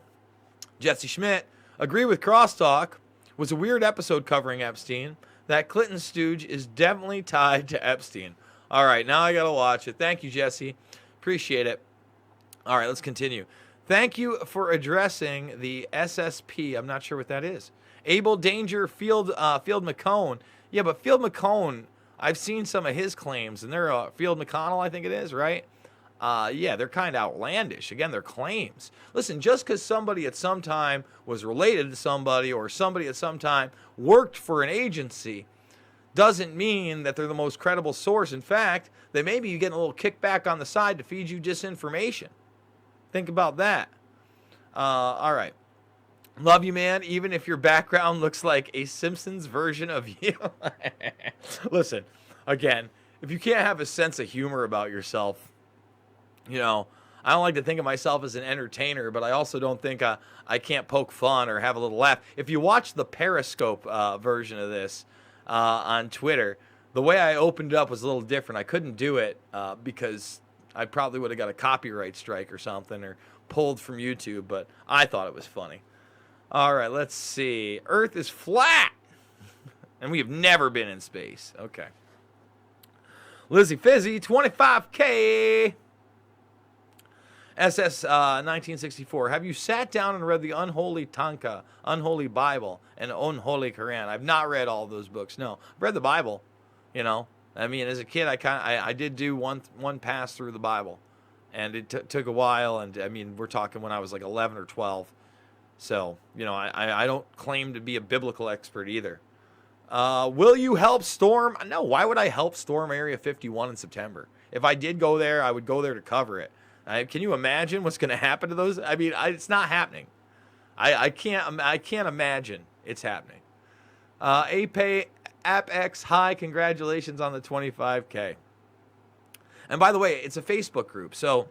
Jesse Schmidt. Agree with Crosstalk. Was a weird episode covering Epstein. That Clinton stooge is definitely tied to Epstein. All right, now I got to watch it. Thank you, Jesse. Appreciate it. All right, let's continue. Thank you for addressing the SSP. I'm not sure what that is. Abel Danger Field McCone. Yeah, but Field McCone, I've seen some of his claims, and they're Field McConnell, I think it is, right? yeah, they're kind of outlandish. Again, they're claims. Listen, just because somebody at some time was related to somebody or somebody at some time worked for an agency doesn't mean that they're the most credible source. In fact, they may be getting a little kickback on the side to feed you disinformation. Think about that. All right. Love you, man, even if your background looks like a Simpsons version of you. Listen, again, if you can't have a sense of humor about yourself, you know, I don't like to think of myself as an entertainer, but I also don't think I can't poke fun or have a little laugh. If you watch the Periscope version of this on Twitter, the way I opened it up was a little different. I couldn't do it because I probably would have got a copyright strike or something or pulled from YouTube, but I thought it was funny. All right, let's see. Earth is flat, and we have never been in space. Okay. Lizzie Fizzy, 25K. SS 1964. Have you sat down and read the Unholy Tanka, Unholy Bible, and Unholy Quran? I've not read all those books. No, I've read the Bible. You know, I mean, as a kid, I did do one pass through the Bible, and it took a while. And I mean, we're talking when I was like 11 or 12. So you know, I don't claim to be a biblical expert either. Will you help storm? No, why would I help storm Area 51 in September? If I did go there, I would go there to cover it. Can you imagine what's going to happen to those? I mean, it's not happening. I can't imagine it's happening. AppX, hi, congratulations on the 25K. And by the way, it's a Facebook group. So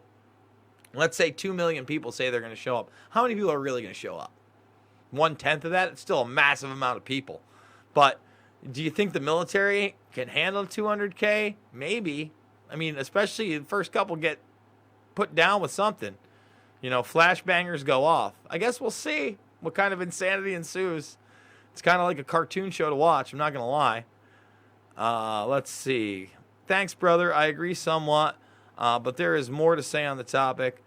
let's say 2 million people say they're going to show up. How many people are really going to show up? 1/10 of that? It's still a massive amount of people. But do you think the military can handle 200K? Maybe. I mean, especially the first couple get put down with something. You know, flashbangers go off. I guess we'll see what kind of insanity ensues. It's kind of like a cartoon show to watch. I'm not going to lie. Let's see. Thanks, brother. I agree somewhat, but there is more to say on the topic.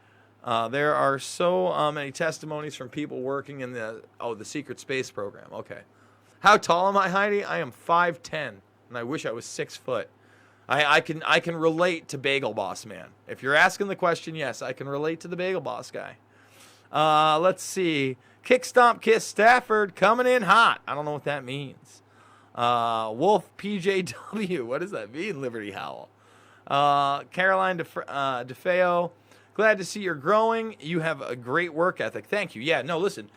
There are so many testimonies from people working in the secret space program. Okay. How tall am I, Heidi? I am 5'10", and I wish I was 6 foot. I can relate to Bagel Boss Man. If you're asking the question, yes, I can relate to the Bagel Boss guy. Let's see. Kick Stomp Kiss Stafford coming in hot. I don't know what that means. Wolf PJW. What does that mean, Liberty Howl? Caroline DeFeo. Glad to see you're growing. You have a great work ethic. Thank you. Yeah, no, listen.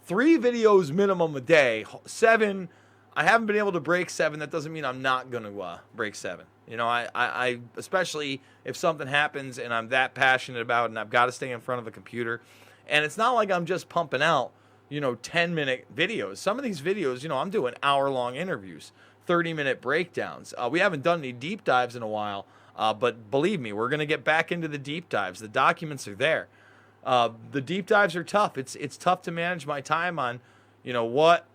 3 videos minimum a day. 7. I haven't been able to break 7. That doesn't mean I'm not going to break 7. You know, I especially if something happens and I'm that passionate about it and I've got to stay in front of a computer. And it's not like I'm just pumping out, 10-minute videos. Some of these videos, I'm doing hour-long interviews, 30-minute breakdowns. We haven't done any deep dives in a while, but believe me, we're going to get back into the deep dives. The documents are there. The deep dives are tough. It's tough to manage my time on, what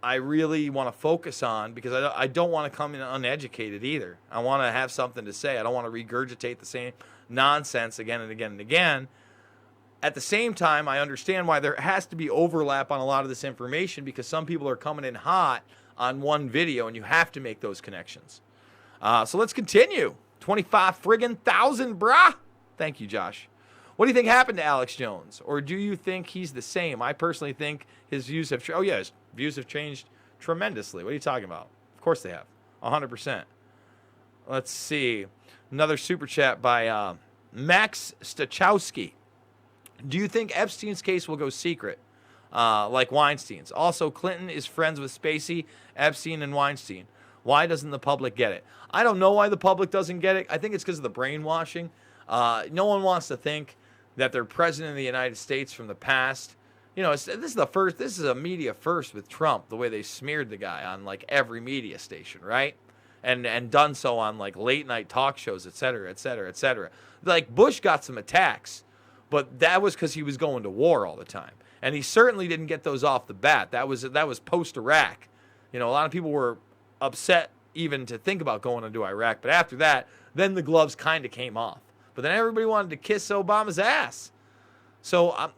I really want to focus on, because I don't want to come in uneducated either. I want to have something to say. I don't want to regurgitate the same nonsense again and again and again. At the same time, I understand why there has to be overlap on a lot of this information, because some people are coming in hot on one video and you have to make those connections. So let's continue. 25 friggin' thousand, brah. Thank you, Josh. What do you think happened to Alex Jones? Or do you think he's the same? I personally think his views have changed. Oh, yeah, his views have changed tremendously. What are you talking about? Of course they have. 100%. Let's see. Another super chat by Max Stachowski. Do you think Epstein's case will go secret, like Weinstein's? Also, Clinton is friends with Spacey, Epstein, and Weinstein. Why doesn't the public get it? I don't know why the public doesn't get it. I think it's because of the brainwashing. No one wants to think that they're president of the United States from the past. This is a media first with Trump, the way they smeared the guy on like every media station, right? And done so on like late night talk shows, et cetera, et cetera, et cetera. Like Bush got some attacks, but that was because he was going to war all the time. And he certainly didn't get those off the bat. That was post-Iraq. A lot of people were upset even to think about going into Iraq. But after that, then the gloves kind of came off. But then everybody wanted to kiss Obama's ass. So,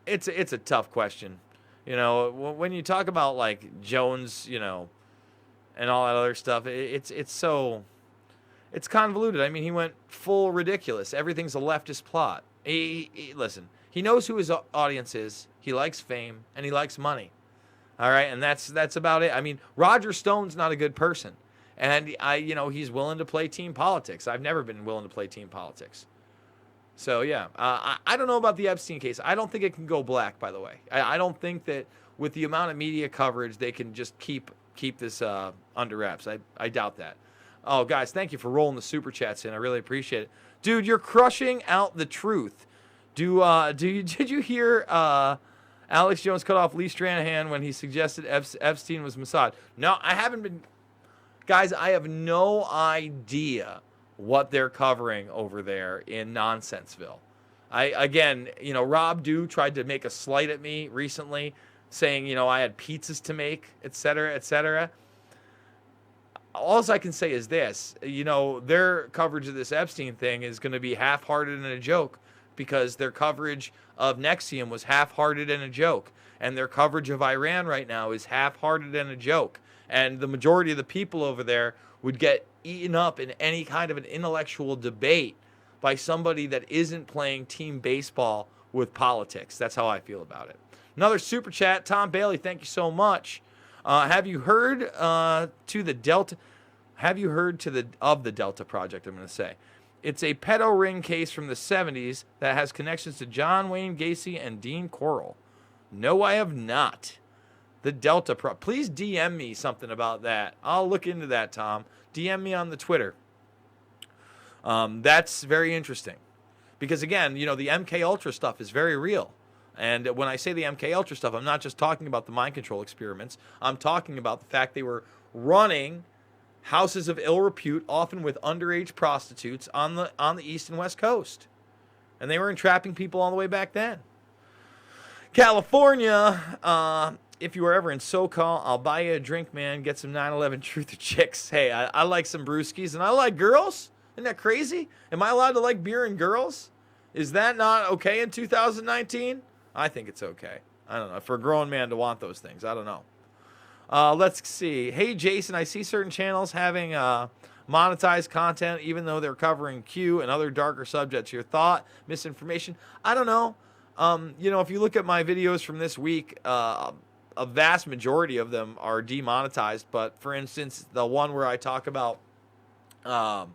it's a tough question. When you talk about like Jones, and all that other stuff, it's so It's convoluted. I mean, he went full ridiculous. Everything's a leftist plot. Listen, he knows who his audience is. He likes fame and he likes money. All right, and that's about it. I mean, Roger Stone's not a good person, and he's willing to play team politics. I've never been willing to play team politics. So yeah, I don't know about the Epstein case. I don't think it can go black. By the way, I don't think that with the amount of media coverage they can just keep this under wraps. I doubt that. Oh, guys, thank you for rolling the super chats in. I really appreciate it, dude. You're crushing out the truth. Did you hear Alex Jones cut off Lee Stranahan when he suggested Epstein was Mossad? No, I haven't been. Guys, I have no idea what they're covering over there in Nonsenseville. Rob Dew tried to make a slight at me recently, saying, I had pizzas to make, et cetera, et cetera. All I can say is this, their coverage of this Epstein thing is going to be half-hearted and a joke, because their coverage of NXIVM was half-hearted and a joke. And their coverage of Iran right now is half-hearted and a joke. And the majority of the people over there would get eaten up in any kind of an intellectual debate by somebody that isn't playing team baseball with politics. That's how I feel about it. Another super chat. Tom Bailey, thank you so much. Have you heard of the Delta Project, I'm going to say. It's a pedo ring case from the 70s that has connections to John Wayne Gacy and Dean Corll. No, I have not. The Delta Project. Please DM me something about that. I'll look into that, Tom. DM me on the Twitter. That's very interesting. Because, again, the MK Ultra stuff is very real. And when I say the MK Ultra stuff, I'm not just talking about the mind control experiments. I'm talking about the fact they were running houses of ill repute, often with underage prostitutes on the East and West Coast. And they were entrapping people all the way back then. California, if you were ever in SoCal, I'll buy you a drink, man. Get some 9/11 Truth or Chicks. Hey, I like some brewskis, and I like girls. Isn't that crazy? Am I allowed to like beer and girls? Is that not okay in 2019? I think it's okay. I don't know. For a grown man to want those things, I don't know. Let's see. Hey, Jason, I see certain channels having monetized content, even though they're covering Q and other darker subjects. Your thought? Misinformation? I don't know. If you look at my videos from this week, a vast majority of them are demonetized. But, for instance, the one where I talk about the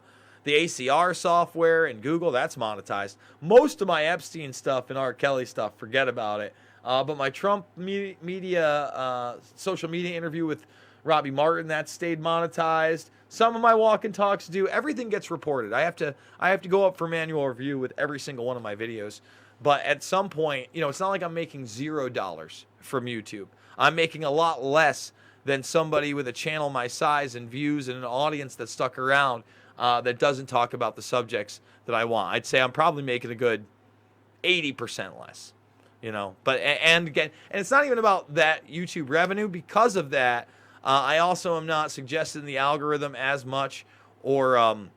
ACR software and Google, that's monetized. Most of my Epstein stuff and R. Kelly stuff, forget about it. But my Trump social media interview with Robbie Martin, that stayed monetized. Some of my walk and talks do. Everything gets reported. I have to go up for manual review with every single one of my videos. But at some point, it's not like I'm making $0 from YouTube. I'm making a lot less than somebody with a channel my size and views and an audience that stuck around that doesn't talk about the subjects that I want. I'd say I'm probably making a good 80% less. But and again, and it's not even about that YouTube revenue. Because of that, I also am not suggesting the algorithm as much or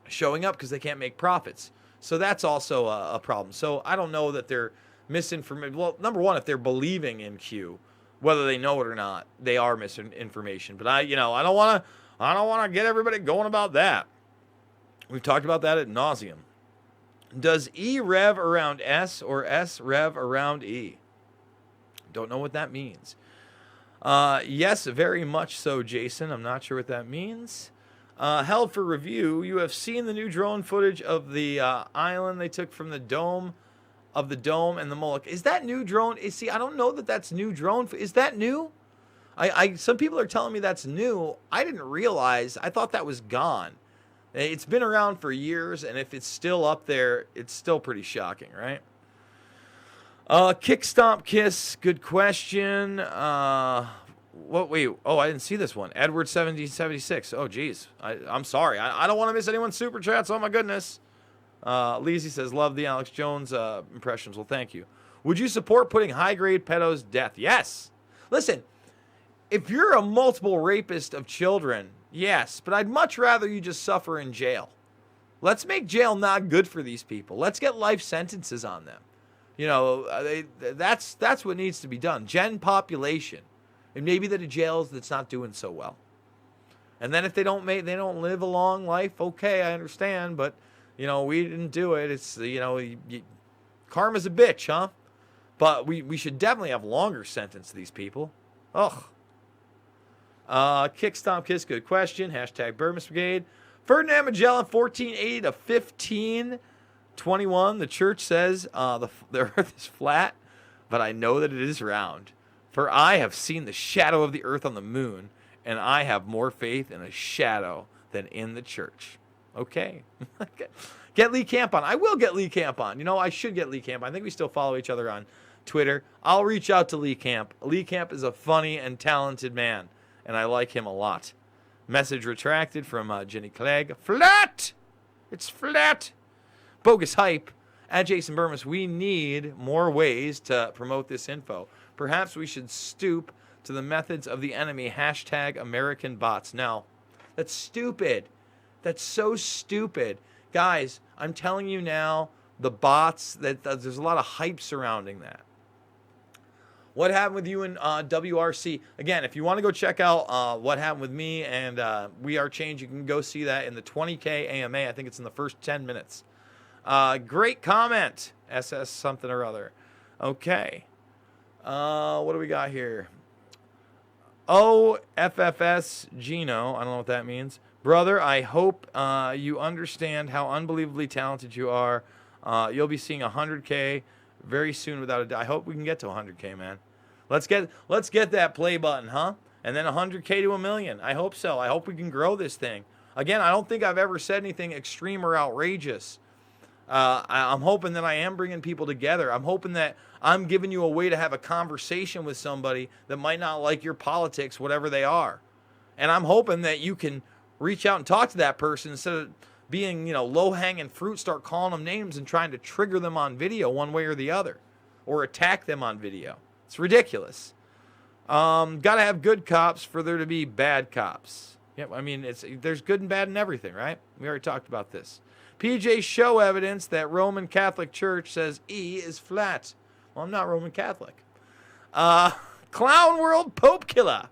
showing up because they can't make profits. So that's also a problem. So I don't know that they're misinformation. Well, number one, if they're believing in Q, whether they know it or not, they are misinformation. But I don't want to get everybody going about that. We've talked about that ad nauseum. Does E rev around S or S rev around E? Don't know what that means. Yes, very much so, Jason. I'm not sure what that means. Held for review. You have seen the new drone footage of the island they took from the dome and the Moloch. Is that new drone? See, I don't know that that's new drone. Is that new? Some people are telling me that's new. I didn't realize. I thought that was gone. It's been around for years, and if it's still up there, it's still pretty shocking, right? Kick, stomp, kiss. Good question. Wait. Oh, I didn't see this one. Edward 1776. Oh, geez. I'm sorry. I don't want to miss anyone's super chats. Oh, my goodness. Leezy says, love the Alex Jones impressions. Well, thank you. Would you support putting high-grade pedos to death? Yes. Listen, if you're a multiple rapist of children, yes, but I'd much rather you just suffer in jail. Let's make jail not good for these people. Let's get life sentences on them. That's what needs to be done. Gen population. And maybe that a jail that's not doing so well. And then if they don't live a long life, okay, I understand, but we didn't do it. It's karma's a bitch, huh? But we should definitely have longer sentence to these people. Ugh. Kick Stomp Kiss, good question. Hashtag Bermas Brigade. Ferdinand Magellan, 1480 to 1521. The church says the earth is flat, but I know that it is round. For I have seen the shadow of the earth on the moon, and I have more faith in a shadow than in the church. Okay. Get Lee Camp on. I will get Lee Camp on. I should get Lee Camp. I think we still follow each other on Twitter. I'll reach out to Lee Camp. Lee Camp is a funny and talented man, and I like him a lot. Message retracted from Jenny Clegg. Flat! It's flat. Bogus hype. At Jason Bermas, we need more ways to promote this info. Perhaps we should stoop to the methods of the enemy. Hashtag American bots. No, that's stupid. That's so stupid. Guys, I'm telling you now, the bots, that there's a lot of hype surrounding that. What happened with you in WRC? Again, if you want to go check out what happened with me and We Are Change, you can go see that in the 20K AMA. I think it's in the first 10 minutes. Great comment, SS something or other. Okay. What do we got here? OFFS Gino. I don't know what that means. Brother, I hope you understand how unbelievably talented you are. You'll be seeing 100K very soon without a doubt. I hope we can get to 100K, man. Let's get that play button, huh? And then 100K to 1 million. I hope so. I hope we can grow this thing. Again, I don't think I've ever said anything extreme or outrageous. I'm hoping that I am bringing people together. I'm hoping that I'm giving you a way to have a conversation with somebody that might not like your politics, whatever they are. And I'm hoping that you can reach out and talk to that person instead of being, low-hanging fruit, start calling them names and trying to trigger them on video one way or the other, or attack them on video. It's ridiculous. Got to have good cops for there to be bad cops. Yep, I mean, there's good and bad in everything, right? We already talked about this. PJ, show evidence that Roman Catholic Church says E is flat. Well, I'm not Roman Catholic. Clown World Pope Killer.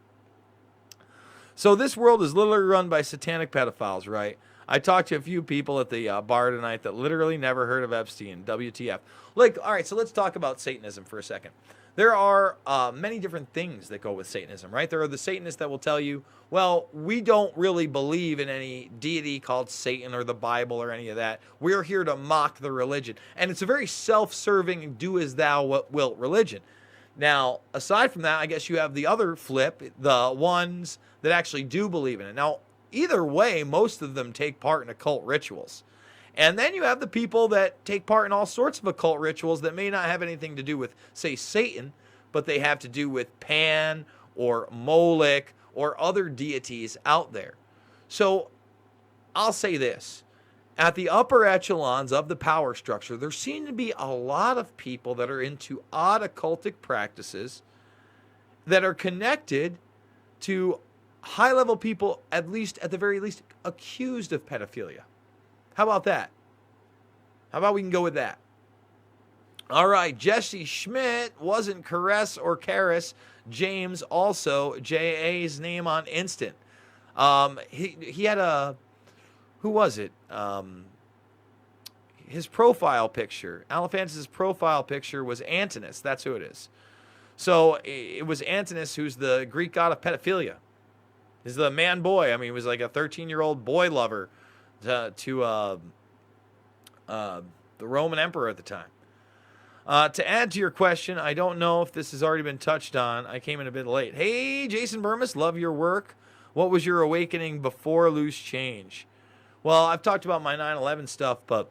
So this world is literally run by satanic pedophiles, right? I talked to a few people at the bar tonight that literally never heard of Epstein. WTF. All right, so let's talk about Satanism for a second. There are many different things that go with Satanism, right? There are the Satanists that will tell you, well, we don't really believe in any deity called Satan or the Bible or any of that. We're here to mock the religion. And it's a very self-serving, do-as-thou-wilt religion. Now, aside from that, I guess you have the other flip, the ones that actually do believe in it. Now, either way, most of them take part in occult rituals. And then you have the people that take part in all sorts of occult rituals that may not have anything to do with, say, Satan, but they have to do with Pan or Moloch or other deities out there. So I'll say this. At the upper echelons of the power structure, there seem to be a lot of people that are into odd occultic practices that are connected to high-level people, at the very least, accused of pedophilia. How about that? How about we can go with that? All right, Jesse Schmidt wasn't Caress or Karis. James also J.A.'s name on Instant. He had a, who was it? His profile picture, Alephantis' profile picture was Antinous. That's who it is. So it was Antinous who's the Greek god of pedophilia. He's the man boy. I mean, he was like a 13-year-old boy lover to the Roman emperor at the time. To add to your question, I don't know if this has already been touched on. I came in a bit late. Hey, Jason Bermas, love your work. What was your awakening before Loose Change? Well, I've talked about my 9/11 stuff, but,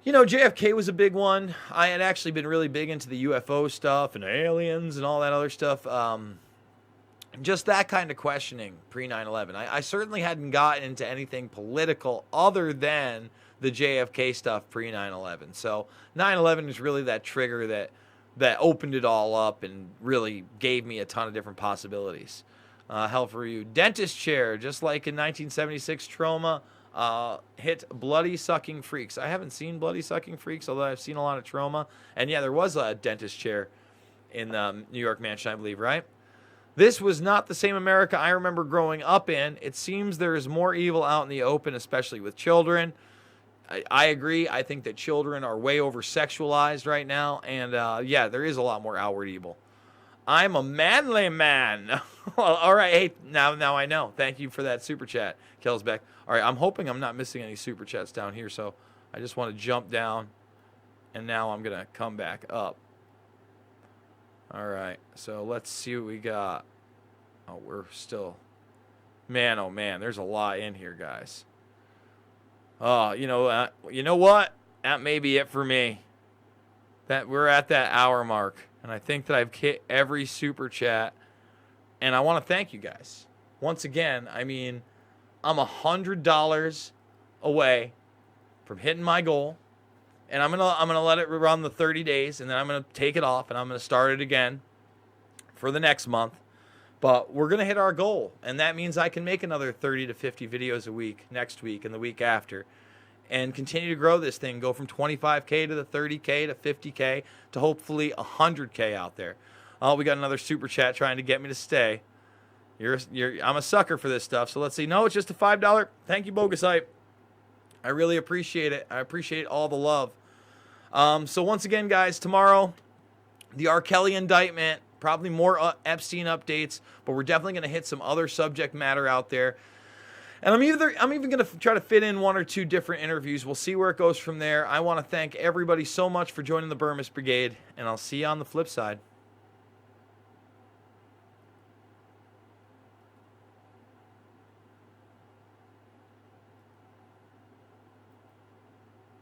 JFK was a big one. I had actually been really big into the UFO stuff and aliens and all that other stuff. Just that kind of questioning pre-9/11. I certainly hadn't gotten into anything political other than the JFK stuff pre-9/11. So 9/11 is really that trigger that opened it all up and really gave me a ton of different possibilities. Hell for you. Dentist chair, just like in 1976 Trauma, hit Bloody Sucking Freaks. I haven't seen Bloody Sucking Freaks, although I've seen a lot of Trauma. And yeah, there was a dentist chair in the New York Mansion, I believe, right? This was not the same America I remember growing up in. It seems there is more evil out in the open, especially with children. I agree. I think that children are way over sexualized right now. And yeah, there is a lot more outward evil. I'm a manly man. Well, all right. Hey, now I know. Thank you for that super chat, Kelsbeck. All right. I'm hoping I'm not missing any super chats down here. So I just want to jump down. And now I'm going to come back up. All right. So let's see what we got. Oh, we're still. Man, oh, man. There's a lot in here, guys. Oh, you know what? That may be it for me. That we're at that hour mark, and I think that I've hit every super chat. And I want to thank you guys once again. I mean, I'm $100 away from hitting my goal, and I'm gonna let it run the 30 days, and then I'm gonna take it off, and I'm gonna start it again for the next month. But we're going to hit our goal, and that means I can make another 30 to 50 videos a week next week and the week after and continue to grow this thing, go from 25K to the 30K to 50K to hopefully 100K out there. Oh, we got another super chat trying to get me to stay. I'm a sucker for this stuff, so let's see. No, it's just a $5. Thank you, Bogus Hype. I really appreciate it. I appreciate all the love. So once again, guys, tomorrow, the R. Kelly indictment. Probably more Epstein updates, but we're definitely going to hit some other subject matter out there. And I'm even going to try to fit in one or two different interviews. We'll see where it goes from there. I want to thank everybody so much for joining the Bermas Brigade, and I'll see you on the flip side.